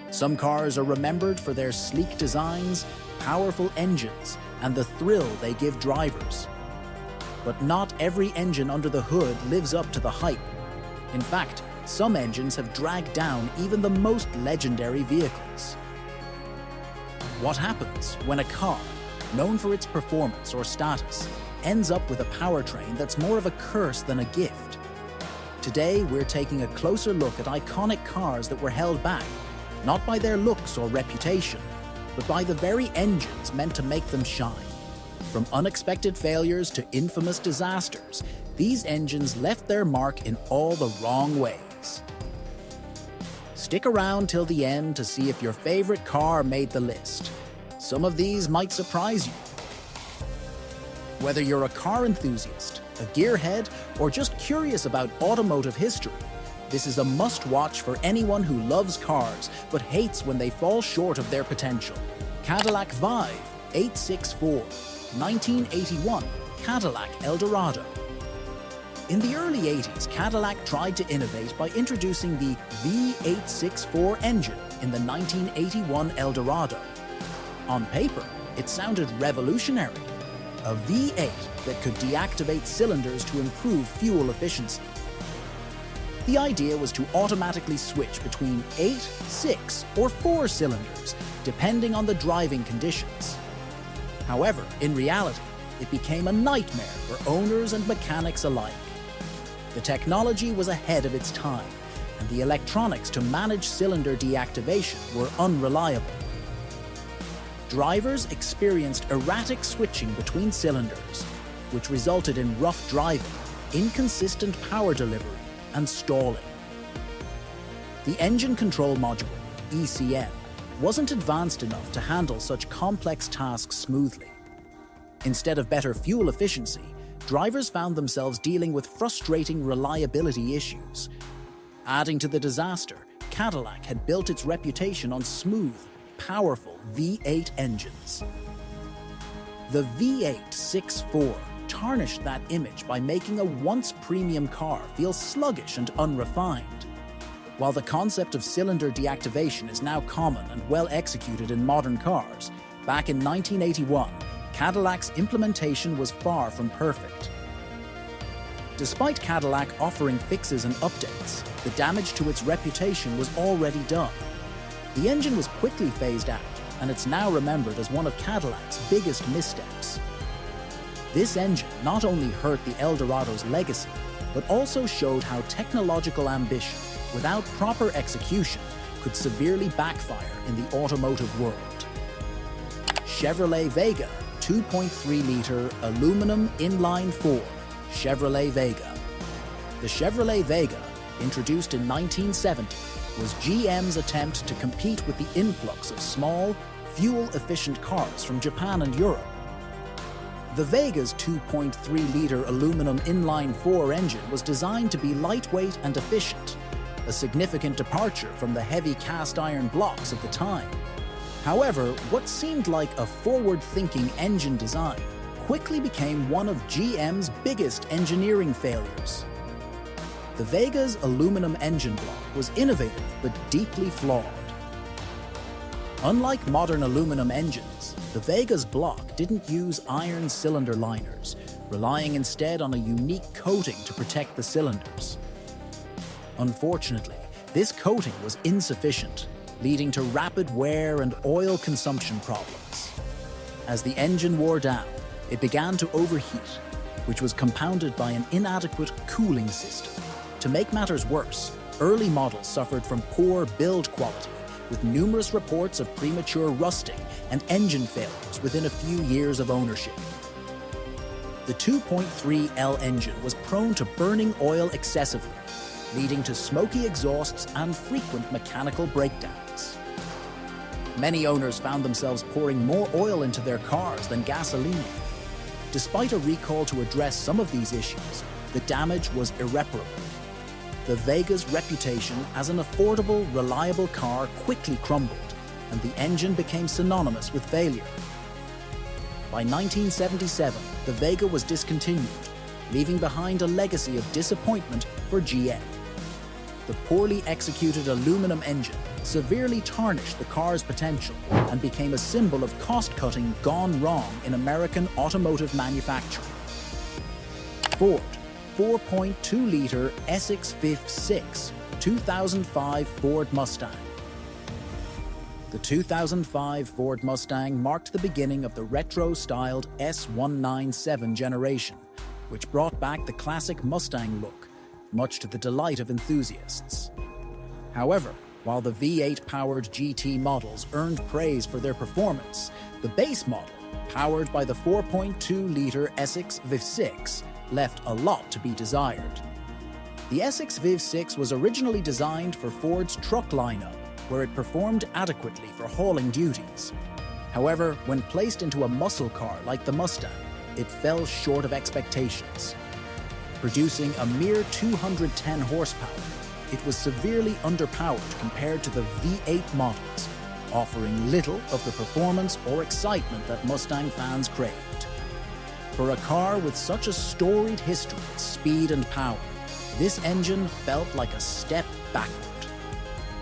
Some cars are remembered for their sleek designs, powerful engines, and the thrill they give drivers. But not every engine under the hood lives up to the hype. In fact, some engines have dragged down even the most legendary vehicles. What happens when a car, known for its performance or status, ends up with a powertrain that's more of a curse than a gift? Today, we're taking a closer look at iconic cars that were held back, not by their looks or reputation, but by the very engines meant to make them shine. From unexpected failures to infamous disasters, these engines left their mark in all the wrong ways. Stick around till the end to see if your favorite car made the list. Some of these might surprise you. Whether you're a car enthusiast, a gearhead, or just curious about automotive history, this is a must-watch for anyone who loves cars but hates when they fall short of their potential. Cadillac Vive 864, 1981 Cadillac Eldorado. In the early 80s, Cadillac tried to innovate by introducing the V864 engine in the 1981 Eldorado. On paper, it sounded revolutionary. A V8 that could deactivate cylinders to improve fuel efficiency. The idea was to automatically switch between 8, 6, or 4 cylinders, depending on the driving conditions. However, in reality, it became a nightmare for owners and mechanics alike. The technology was ahead of its time, and the electronics to manage cylinder deactivation were unreliable. Drivers experienced erratic switching between cylinders, which resulted in rough driving, inconsistent power delivery, and stalling. The Engine Control Module, ECM, wasn't advanced enough to handle such complex tasks smoothly. Instead of better fuel efficiency, drivers found themselves dealing with frustrating reliability issues. Adding to the disaster, Cadillac had built its reputation on smooth, powerful V8 engines. The V864 tarnished that image by making a once premium car feel sluggish and unrefined. While the concept of cylinder deactivation is now common and well executed in modern cars, back in 1981, Cadillac's implementation was far from perfect. Despite Cadillac offering fixes and updates, the damage to its reputation was already done. The engine was quickly phased out, and it's now remembered as one of Cadillac's biggest missteps. This engine not only hurt the Eldorado's legacy, but also showed how technological ambition, without proper execution, could severely backfire in the automotive world. Chevrolet Vega 2.3-liter aluminum inline-4 Chevrolet Vega. The Chevrolet Vega, introduced in 1970, was GM's attempt to compete with the influx of small, fuel-efficient cars from Japan and Europe. The Vega's 2.3-liter aluminum inline-4 engine was designed to be lightweight and efficient, a significant departure from the heavy cast-iron blocks of the time. However, what seemed like a forward-thinking engine design quickly became one of GM's biggest engineering failures. The Vega's aluminum engine block was innovative but deeply flawed. Unlike modern aluminum engines, the Vega's block didn't use iron cylinder liners, relying instead on a unique coating to protect the cylinders. Unfortunately, this coating was insufficient, leading to rapid wear and oil consumption problems. As the engine wore down, it began to overheat, which was compounded by an inadequate cooling system. To make matters worse, early models suffered from poor build quality, with numerous reports of premature rusting and engine failures within a few years of ownership. The 2.3L engine was prone to burning oil excessively, leading to smoky exhausts and frequent mechanical breakdowns. Many owners found themselves pouring more oil into their cars than gasoline. Despite a recall to address some of these issues, the damage was irreparable. The Vega's reputation as an affordable, reliable car quickly crumbled, and the engine became synonymous with failure. By 1977, the Vega was discontinued, leaving behind a legacy of disappointment for GM. The poorly executed aluminum engine severely tarnished the car's potential and became a symbol of cost-cutting gone wrong in American automotive manufacturing. Ford 4.2-liter Essex V6 2005 Ford Mustang. The 2005 Ford Mustang marked the beginning of the retro-styled S197 generation, which brought back the classic Mustang look, much to the delight of enthusiasts. However, while the V8-powered GT models earned praise for their performance, the base model, powered by the 4.2-liter Essex V6, left a lot to be desired. The Essex V6 was originally designed for Ford's truck lineup, where it performed adequately for hauling duties. However, when placed into a muscle car like the Mustang, it fell short of expectations. Producing a mere 210 horsepower, it was severely underpowered compared to the V8 models, offering little of the performance or excitement that Mustang fans craved. For a car with such a storied history of speed and power, this engine felt like a step backward.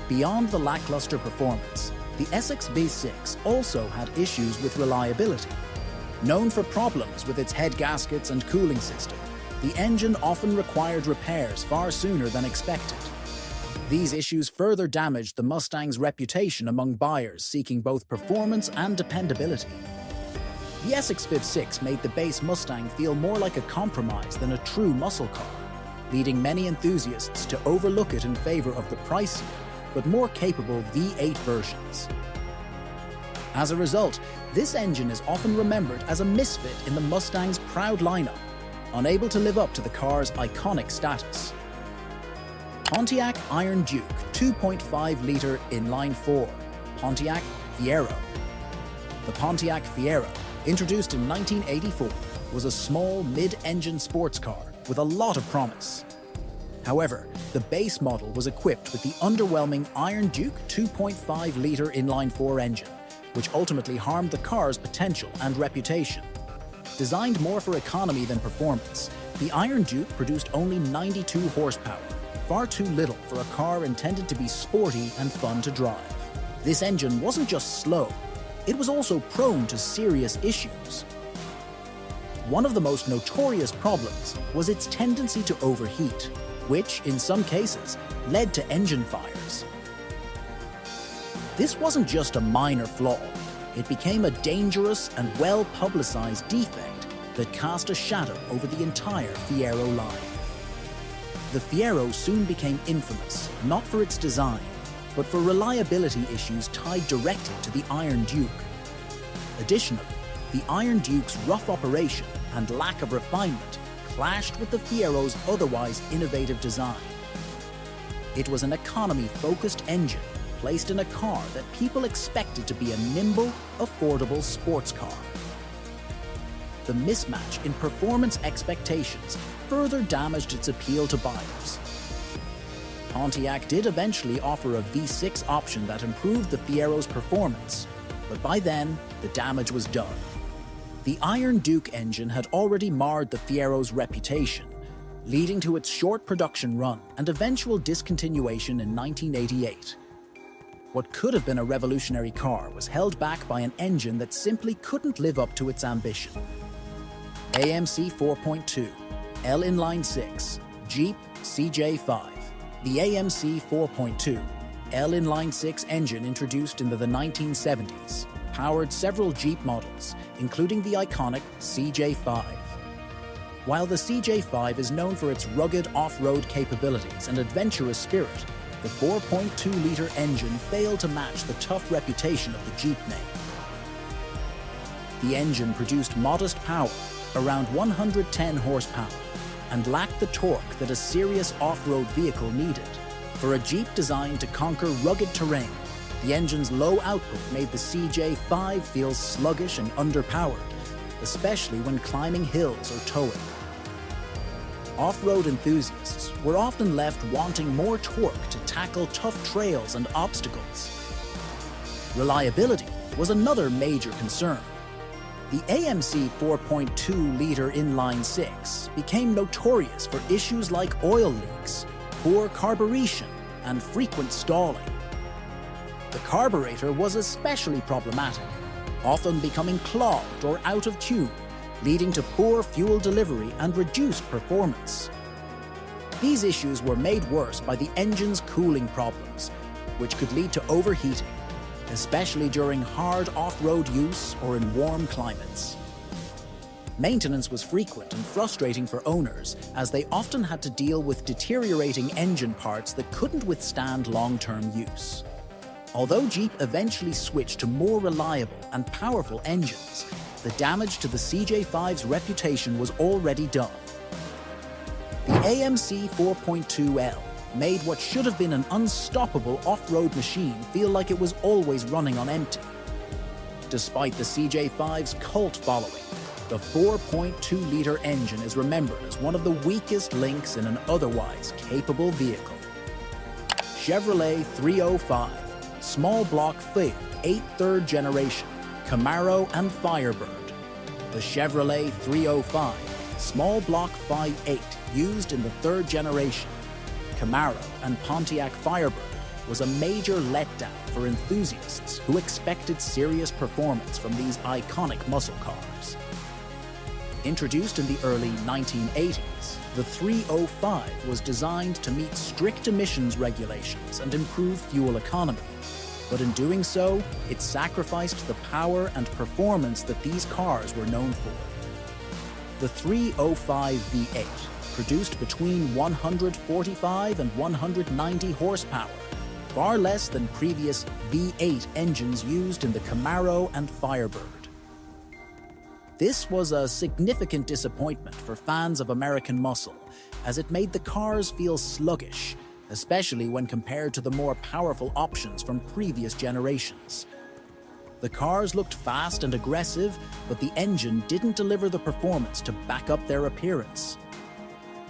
Beyond the lackluster performance, the Essex V6 also had issues with reliability. Known for problems with its head gaskets and cooling system, the engine often required repairs far sooner than expected. These issues further damaged the Mustang's reputation among buyers seeking both performance and dependability. The Essex V6 made the base Mustang feel more like a compromise than a true muscle car, leading many enthusiasts to overlook it in favor of the pricier but more capable V8 versions. As a result, this engine is often remembered as a misfit in the Mustang's proud lineup, unable to live up to the car's iconic status. Pontiac Iron Duke 2.5-liter inline-4 Pontiac Fiero. The Pontiac Fiero, introduced in 1984, was a small mid-engine sports car with a lot of promise. However, the base model was equipped with the underwhelming Iron Duke 2.5-liter inline-4 engine, which ultimately harmed the car's potential and reputation. Designed more for economy than performance, the Iron Duke produced only 92 horsepower, far too little for a car intended to be sporty and fun to drive. This engine wasn't just slow, it was also prone to serious issues. One of the most notorious problems was its tendency to overheat, which, in some cases, led to engine fires. This wasn't just a minor flaw, it became a dangerous and well-publicized defect that cast a shadow over the entire Fiero line. The Fiero soon became infamous, not for its design, but for reliability issues tied directly to the Iron Duke. Additionally, the Iron Duke's rough operation and lack of refinement clashed with the Fiero's otherwise innovative design. It was an economy-focused engine placed in a car that people expected to be a nimble, affordable sports car. The mismatch in performance expectations further damaged its appeal to buyers. Pontiac did eventually offer a V6 option that improved the Fiero's performance, but by then, the damage was done. The Iron Duke engine had already marred the Fiero's reputation, leading to its short production run and eventual discontinuation in 1988. What could have been a revolutionary car was held back by an engine that simply couldn't live up to its ambition. AMC 4.2, L inline-6, Jeep CJ5. The AMC 4.2, L inline-6 engine introduced in the 1970s, powered several Jeep models, including the iconic CJ5. While the CJ5 is known for its rugged off-road capabilities and adventurous spirit, the 4.2-liter engine failed to match the tough reputation of the Jeep name. The engine produced modest power, around 110 horsepower, and lacked the torque that a serious off-road vehicle needed. For a Jeep designed to conquer rugged terrain, the engine's low output made the CJ5 feel sluggish and underpowered, especially when climbing hills or towing. Off-road enthusiasts were often left wanting more torque to tackle tough trails and obstacles. Reliability was another major concern. The AMC 4.2-liter inline-6 became notorious for issues like oil leaks, poor carburation, and frequent stalling. The carburetor was especially problematic, often becoming clogged or out of tune, leading to poor fuel delivery and reduced performance. These issues were made worse by the engine's cooling problems, which could lead to overheating, especially during hard off-road use or in warm climates. Maintenance was frequent and frustrating for owners, as they often had to deal with deteriorating engine parts that couldn't withstand long-term use. Although Jeep eventually switched to more reliable and powerful engines, the damage to the CJ5's reputation was already done. The AMC 4.2L made what should have been an unstoppable off-road machine feel like it was always running on empty. Despite the CJ5's cult following, the 4.2-liter engine is remembered as one of the weakest links in an otherwise capable vehicle. Chevrolet 305, small block Fiat 8 third generation, Camaro and Firebird. The Chevrolet 305, small block Fiat 8 used in the third generation, Camaro and Pontiac Firebird, was a major letdown for enthusiasts who expected serious performance from these iconic muscle cars. Introduced in the early 1980s, the 305 was designed to meet strict emissions regulations and improve fuel economy. But in doing so, it sacrificed the power and performance that these cars were known for. The 305 V8 produced between 145 and 190 horsepower, far less than previous V8 engines used in the Camaro and Firebird. This was a significant disappointment for fans of American muscle, as it made the cars feel sluggish, especially when compared to the more powerful options from previous generations. The cars looked fast and aggressive, but the engine didn't deliver the performance to back up their appearance.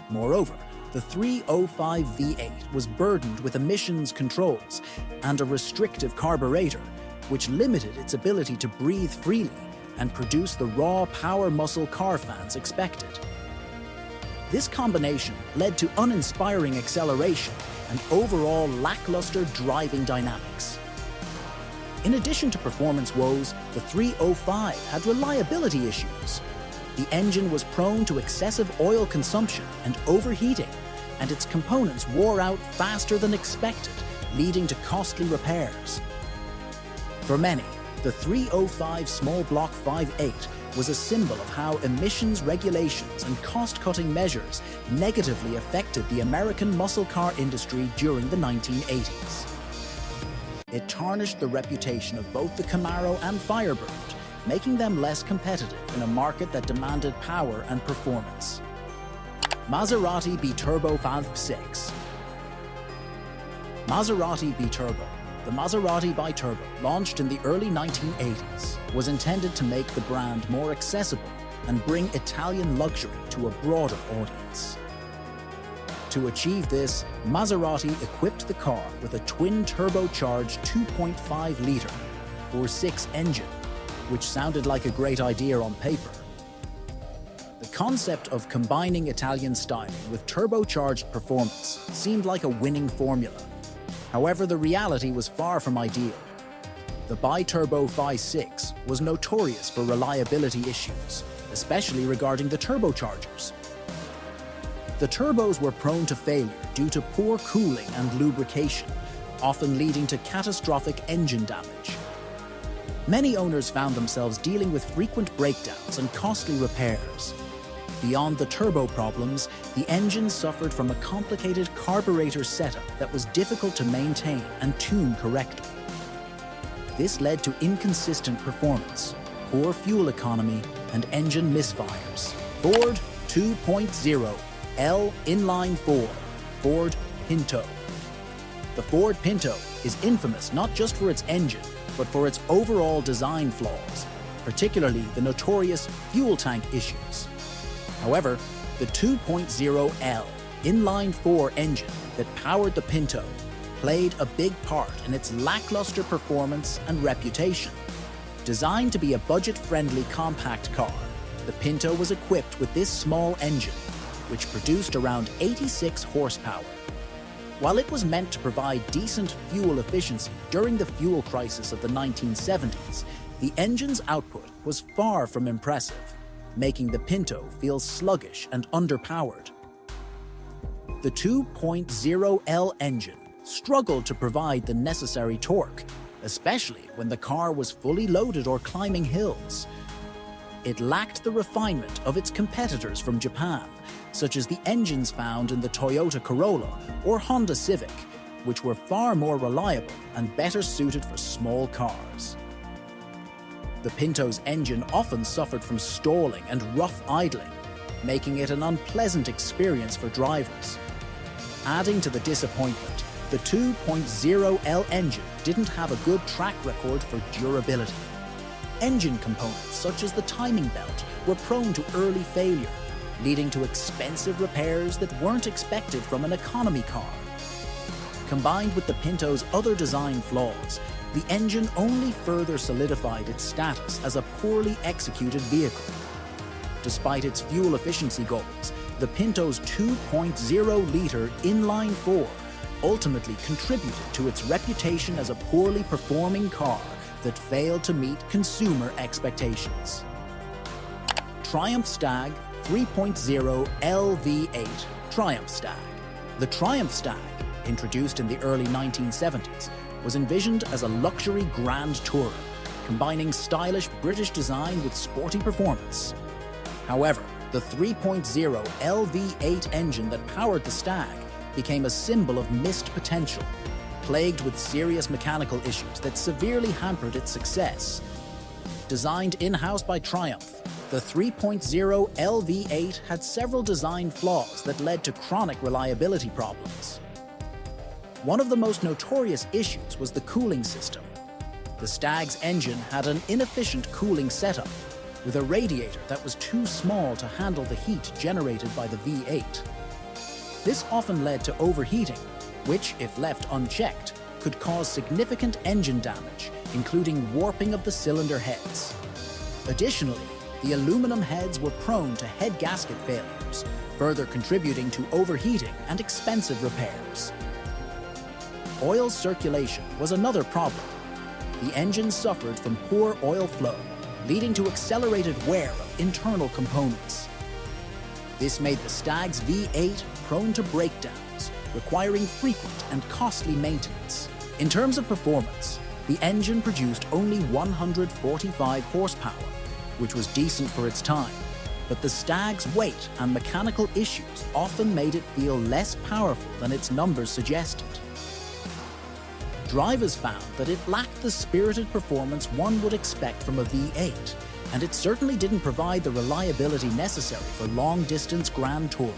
Moreover, the 305 V8 was burdened with emissions controls and a restrictive carburetor, which limited its ability to breathe freely and produce the raw power muscle car fans expected. This combination led to uninspiring acceleration and overall lackluster driving dynamics. In addition to performance woes, the 305 had reliability issues. The engine was prone to excessive oil consumption and overheating, and its components wore out faster than expected, leading to costly repairs. For many, the 305 small block 5.8 was a symbol of how emissions regulations and cost-cutting measures negatively affected the American muscle car industry during the 1980s. It tarnished the reputation of both the Camaro and Firebird, making them less competitive in a market that demanded power and performance. Maserati B-Turbo 5.6. Maserati B-Turbo. The Maserati Bi-Turbo, launched in the early 1980s, was intended to make the brand more accessible and bring Italian luxury to a broader audience. To achieve this, Maserati equipped the car with a twin-turbocharged 2.5-liter 4.6 engine, which sounded like a great idea on paper. The concept of combining Italian styling with turbocharged performance seemed like a winning formula. However, the reality was far from ideal. The Bi-Turbo 5.6 was notorious for reliability issues, especially regarding the turbochargers. The turbos were prone to failure due to poor cooling and lubrication, often leading to catastrophic engine damage. Many owners found themselves dealing with frequent breakdowns and costly repairs. Beyond the turbo problems, the engine suffered from a complicated carburetor setup that was difficult to maintain and tune correctly. This led to inconsistent performance, poor fuel economy, and engine misfires. Ford 2.0 L Inline 4 Ford Pinto. The Ford Pinto is infamous not just for its engine, but for its overall design flaws, particularly the notorious fuel tank issues. However, the 2.0L inline 4 engine that powered the Pinto played a big part in its lackluster performance and reputation. Designed to be a budget-friendly compact car, the Pinto was equipped with this small engine, which produced around 86 horsepower. While it was meant to provide decent fuel efficiency during the fuel crisis of the 1970s, the engine's output was far from impressive, making the Pinto feel sluggish and underpowered. The 2.0L engine struggled to provide the necessary torque, especially when the car was fully loaded or climbing hills. It lacked the refinement of its competitors from Japan, such as the engines found in the Toyota Corolla or Honda Civic, which were far more reliable and better suited for small cars. The Pinto's engine often suffered from stalling and rough idling, making it an unpleasant experience for drivers. Adding to the disappointment, the 2.0L engine didn't have a good track record for durability. Engine components such as the timing belt were prone to early failure, leading to expensive repairs that weren't expected from an economy car. Combined with the Pinto's other design flaws, the engine only further solidified its status as a poorly executed vehicle. Despite its fuel efficiency goals, the Pinto's 2.0-litre inline-4 ultimately contributed to its reputation as a poorly performing car that failed to meet consumer expectations. Triumph Stag 3.0 LV8 Triumph Stag. The Triumph Stag, introduced in the early 1970s, was envisioned as a luxury grand tourer, combining stylish British design with sporty performance. However, the 3.0 LV8 engine that powered the Stag became a symbol of missed potential, plagued with serious mechanical issues that severely hampered its success. Designed in-house by Triumph, the 3.0 LV8 had several design flaws that led to chronic reliability problems. One of the most notorious issues was the cooling system. The Stag's engine had an inefficient cooling setup, with a radiator that was too small to handle the heat generated by the V8. This often led to overheating, which, if left unchecked, could cause significant engine damage, including warping of the cylinder heads. Additionally, the aluminum heads were prone to head gasket failures, further contributing to overheating and expensive repairs. Oil circulation was another problem. The engine suffered from poor oil flow, leading to accelerated wear of internal components. This made the Stag's V8 prone to breakdowns, requiring frequent and costly maintenance. In terms of performance, the engine produced only 145 horsepower, which was decent for its time, but the Stag's weight and mechanical issues often made it feel less powerful than its numbers suggested. Drivers found that it lacked the spirited performance one would expect from a V8, and it certainly didn't provide the reliability necessary for long-distance grand touring.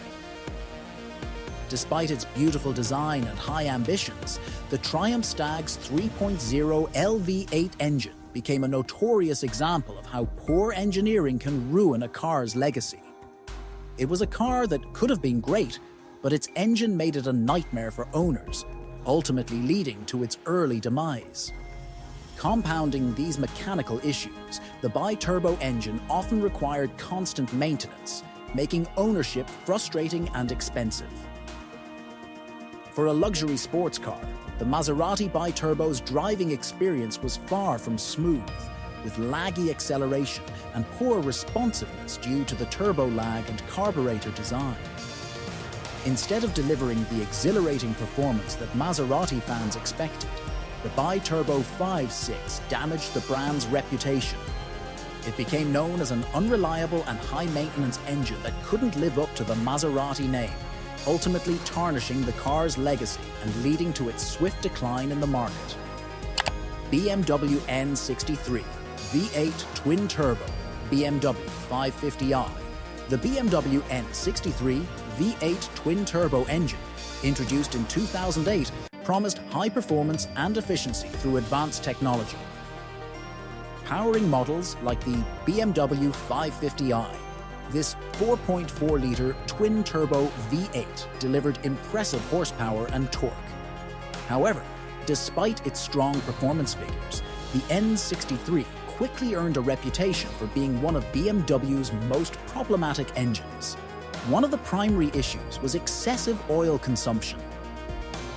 Despite its beautiful design and high ambitions, the Triumph Stag's 3.0 LV8 engine became a notorious example of how poor engineering can ruin a car's legacy. It was a car that could have been great, but its engine made it a nightmare for owners, ultimately leading to its early demise. Compounding these mechanical issues, the bi-turbo engine often required constant maintenance, making ownership frustrating and expensive. For a luxury sports car, the Maserati bi-turbo's driving experience was far from smooth, with laggy acceleration and poor responsiveness due to the turbo lag and carburetor design. Instead of delivering the exhilarating performance that Maserati fans expected, the bi-turbo 5.6 damaged the brand's reputation. It became known as an unreliable and high-maintenance engine that couldn't live up to the Maserati name, ultimately tarnishing the car's legacy and leading to its swift decline in the market. BMW N63 V8 twin-turbo BMW 550i. The BMW N63 V8 twin-turbo engine, introduced in 2008, promised high performance and efficiency through advanced technology. Powering models like the BMW 550i, this 4.4-litre twin-turbo V8 delivered impressive horsepower and torque. However, despite its strong performance figures, the N63 quickly earned a reputation for being one of BMW's most problematic engines. One of the primary issues was excessive oil consumption.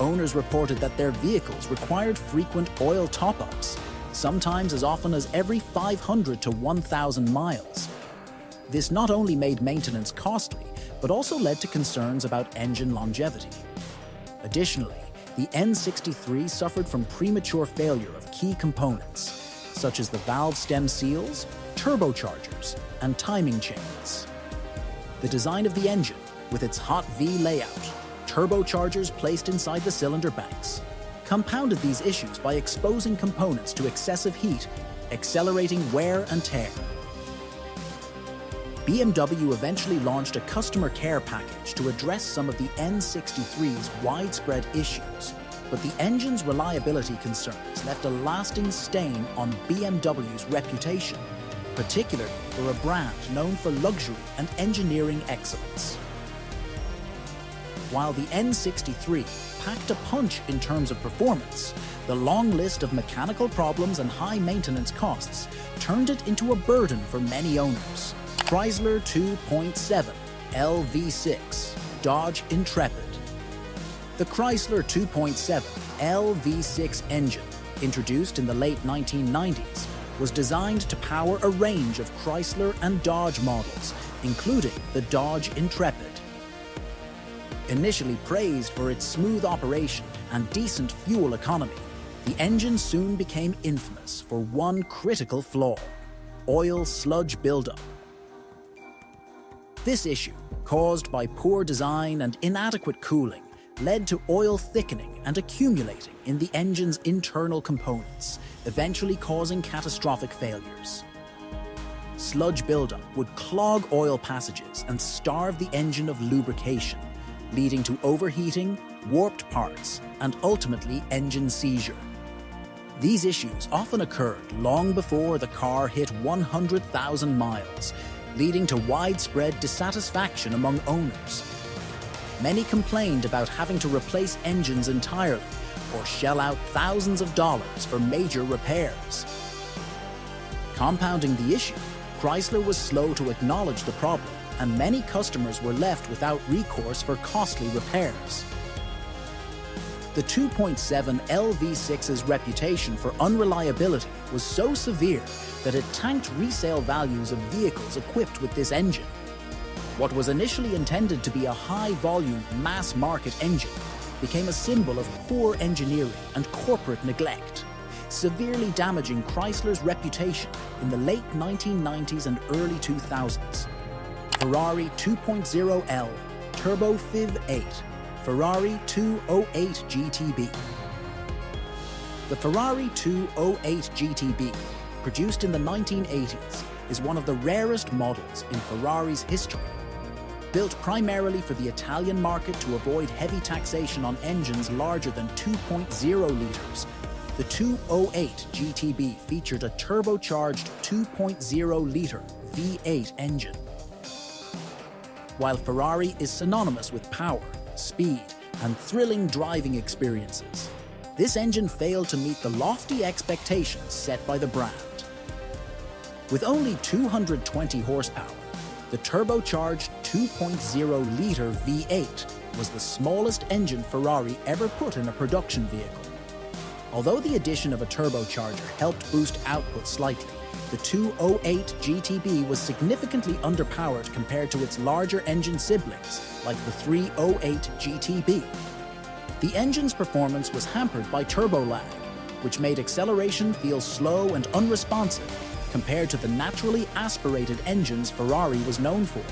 Owners reported that their vehicles required frequent oil top-ups, sometimes as often as every 500 to 1,000 miles. This not only made maintenance costly, but also led to concerns about engine longevity. Additionally, the N63 suffered from premature failure of key components, such as the valve stem seals, turbochargers, and timing chains. The design of the engine, with its hot V layout, turbochargers placed inside the cylinder banks, compounded these issues by exposing components to excessive heat, accelerating wear and tear. BMW eventually launched a customer care package to address some of the N63's widespread issues, but the engine's reliability concerns left a lasting stain on BMW's reputation, particularly for a brand known for luxury and engineering excellence. While the N63 packed a punch in terms of performance, the long list of mechanical problems and high maintenance costs turned it into a burden for many owners. Chrysler 2.7 LV6 Dodge Intrepid. The Chrysler 2.7 LV6 engine, introduced in the late 1990s, was designed to power a range of Chrysler and Dodge models, including the Dodge Intrepid. Initially praised for its smooth operation and decent fuel economy, the engine soon became infamous for one critical flaw: oil sludge buildup. This issue, caused by poor design and inadequate cooling, led to oil thickening and accumulating in the engine's internal components, eventually causing catastrophic failures. Sludge buildup would clog oil passages and starve the engine of lubrication, leading to overheating, warped parts, and ultimately engine seizure. These issues often occurred long before the car hit 100,000 miles, leading to widespread dissatisfaction among owners. Many complained about having to replace engines entirely or shell out thousands of dollars for major repairs. Compounding the issue, Chrysler was slow to acknowledge the problem, and many customers were left without recourse for costly repairs. The 2.7 LV6's reputation for unreliability was so severe that it tanked resale values of vehicles equipped with this engine. What was initially intended to be a high-volume, mass-market engine became a symbol of poor engineering and corporate neglect, severely damaging Chrysler's reputation in the late 1990s and early 2000s. Ferrari 2.0L Turbo FIV 8, Ferrari 208 GTB. The Ferrari 208 GTB, produced in the 1980s, is one of the rarest models in Ferrari's history. Built primarily for the Italian market to avoid heavy taxation on engines larger than 2.0 liters, the 208 GTB featured a turbocharged 2.0-liter V8 engine. While Ferrari is synonymous with power, speed, and thrilling driving experiences, this engine failed to meet the lofty expectations set by the brand. With only 220 horsepower, the turbocharged 2.0-liter V8 was the smallest engine Ferrari ever put in a production vehicle. Although the addition of a turbocharger helped boost output slightly, the 208 GTB was significantly underpowered compared to its larger engine siblings, like the 308 GTB. The engine's performance was hampered by turbo lag, which made acceleration feel slow and unresponsive compared to the naturally aspirated engines Ferrari was known for.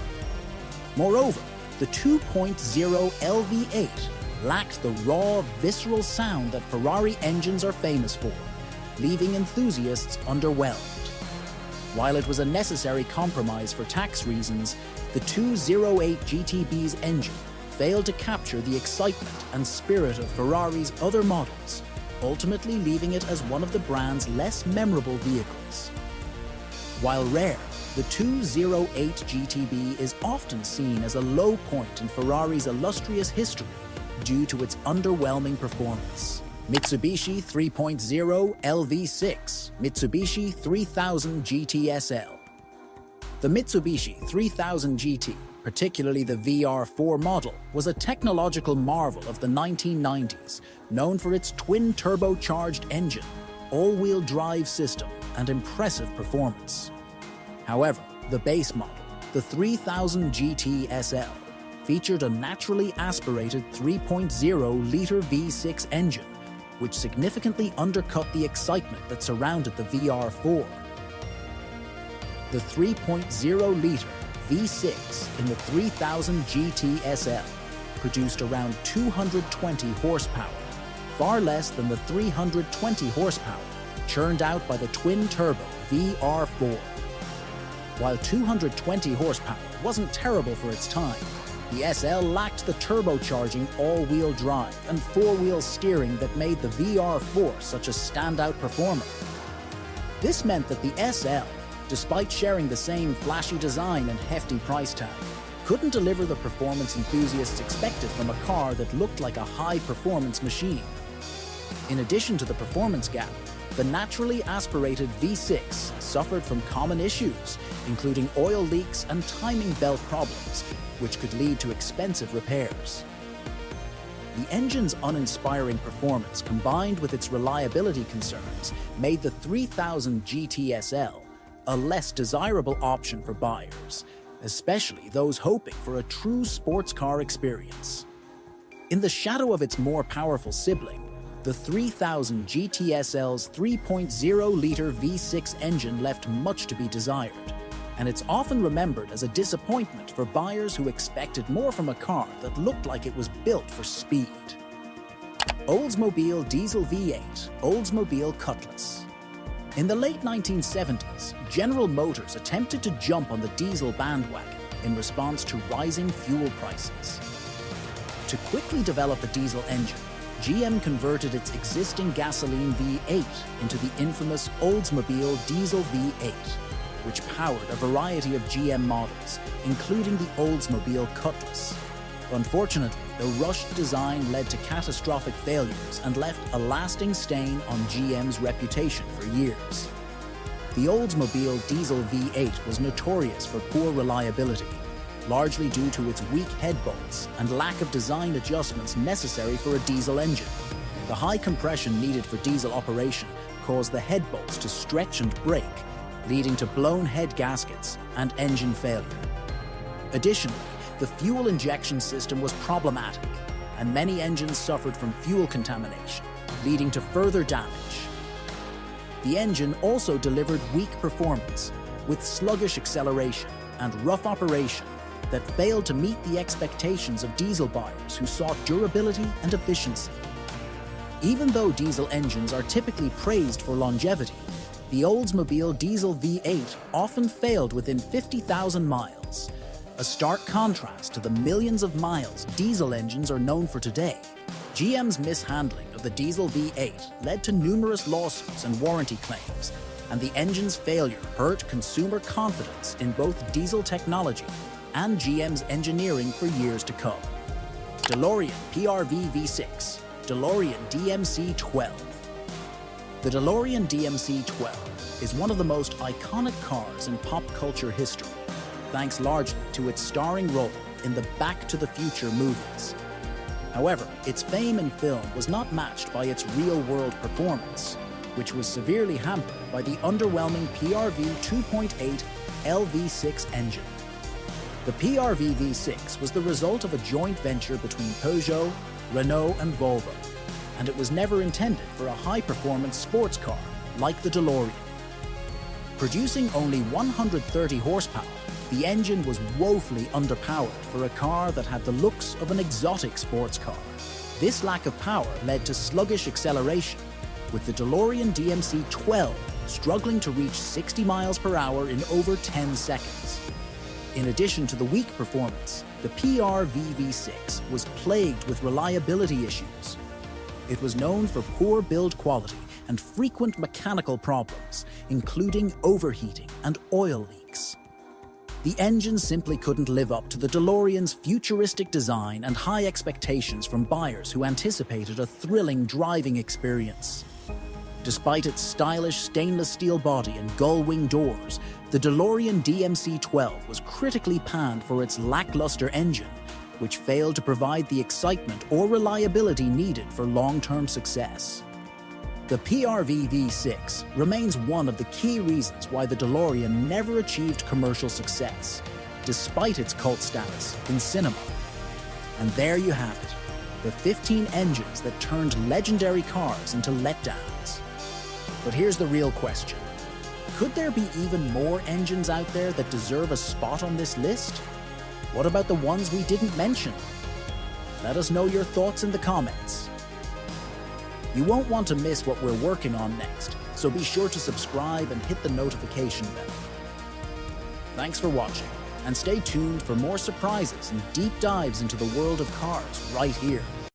Moreover, the 2.0 LV8 lacked the raw, visceral sound that Ferrari engines are famous for, leaving enthusiasts underwhelmed. While it was a necessary compromise for tax reasons, the 208 GTB's engine failed to capture the excitement and spirit of Ferrari's other models, ultimately leaving it as one of the brand's less memorable vehicles. While rare, the 208 GTB is often seen as a low point in Ferrari's illustrious history due to its underwhelming performance. Mitsubishi 3.0 LV6, Mitsubishi 3000 GT SL. The Mitsubishi 3000 GT, particularly the VR4 model, was a technological marvel of the 1990s, known for its twin-turbocharged engine, all-wheel drive system, and impressive performance. However, the base model, the 3000 GT SL, featured a naturally aspirated 3.0-liter V6 engine, which significantly undercut the excitement that surrounded the VR4. The 3.0-liter V6 in the 3000 GT SL produced around 220 horsepower, far less than the 320 horsepower churned out by the twin-turbo VR4. While 220 horsepower wasn't terrible for its time, the SL lacked the turbocharging all-wheel drive and four-wheel steering that made the VR4 such a standout performer. This meant that the SL, despite sharing the same flashy design and hefty price tag, couldn't deliver the performance enthusiasts expected from a car that looked like a high-performance machine. In addition to the performance gap, the naturally aspirated V6 suffered from common issues, including oil leaks and timing belt problems, which could lead to expensive repairs. The engine's uninspiring performance combined with its reliability concerns made the 3000 GT SL a less desirable option for buyers, especially those hoping for a true sports car experience. In the shadow of its more powerful sibling, the 3000 GT SL's 3.0-liter V6 engine left much to be desired, and it's often remembered as a disappointment for buyers who expected more from a car that looked like it was built for speed. Oldsmobile Diesel V8, Oldsmobile Cutlass. In the late 1970s, General Motors attempted to jump on the diesel bandwagon in response to rising fuel prices. To quickly develop a diesel engine, GM converted its existing gasoline V8 into the infamous Oldsmobile Diesel V8, which powered a variety of GM models, including the Oldsmobile Cutlass. Unfortunately, the rushed design led to catastrophic failures and left a lasting stain on GM's reputation for years. The Oldsmobile Diesel V8 was notorious for poor reliability, largely due to its weak head bolts and lack of design adjustments necessary for a diesel engine. The high compression needed for diesel operation caused the head bolts to stretch and break, leading to blown head gaskets and engine failure. Additionally, the fuel injection system was problematic, and many engines suffered from fuel contamination, leading to further damage. The engine also delivered weak performance, with sluggish acceleration and rough operation that failed to meet the expectations of diesel buyers who sought durability and efficiency. Even though diesel engines are typically praised for longevity, the Oldsmobile Diesel V8 often failed within 50,000 miles, a stark contrast to the millions of miles diesel engines are known for today. GM's mishandling of the Diesel V8 led to numerous lawsuits and warranty claims, and the engine's failure hurt consumer confidence in both diesel technology and GM's engineering for years to come. DeLorean PRV V6, DeLorean DMC-12. The DeLorean DMC-12 is one of the most iconic cars in pop culture history, thanks largely to its starring role in the Back to the Future movies. However, its fame in film was not matched by its real-world performance, which was severely hampered by the underwhelming PRV 2.8 LV6 engine. The PRV V6 was the result of a joint venture between Peugeot, Renault, and Volvo, and it was never intended for a high-performance sports car like the DeLorean. Producing only 130 horsepower, the engine was woefully underpowered for a car that had the looks of an exotic sports car. This lack of power led to sluggish acceleration, with the DeLorean DMC-12 struggling to reach 60 miles per hour in over 10 seconds. In addition to the weak performance, the PRV V6 was plagued with reliability issues. It was known for poor build quality and frequent mechanical problems, including overheating and oil leaks. The engine simply couldn't live up to the DeLorean's futuristic design and high expectations from buyers who anticipated a thrilling driving experience. Despite its stylish stainless steel body and gull-wing doors, the DeLorean DMC-12 was critically panned for its lackluster engine, which failed to provide the excitement or reliability needed for long-term success. The PRV V6 remains one of the key reasons why the DeLorean never achieved commercial success, despite its cult status in cinema. And there you have it, the 15 engines that turned legendary cars into letdowns. But here's the real question. Could there be even more engines out there that deserve a spot on this list? What about the ones we didn't mention? Let us know your thoughts in the comments. You won't want to miss what we're working on next, so be sure to subscribe and hit the notification bell. Thanks for watching, and stay tuned for more surprises and deep dives into the world of cars right here.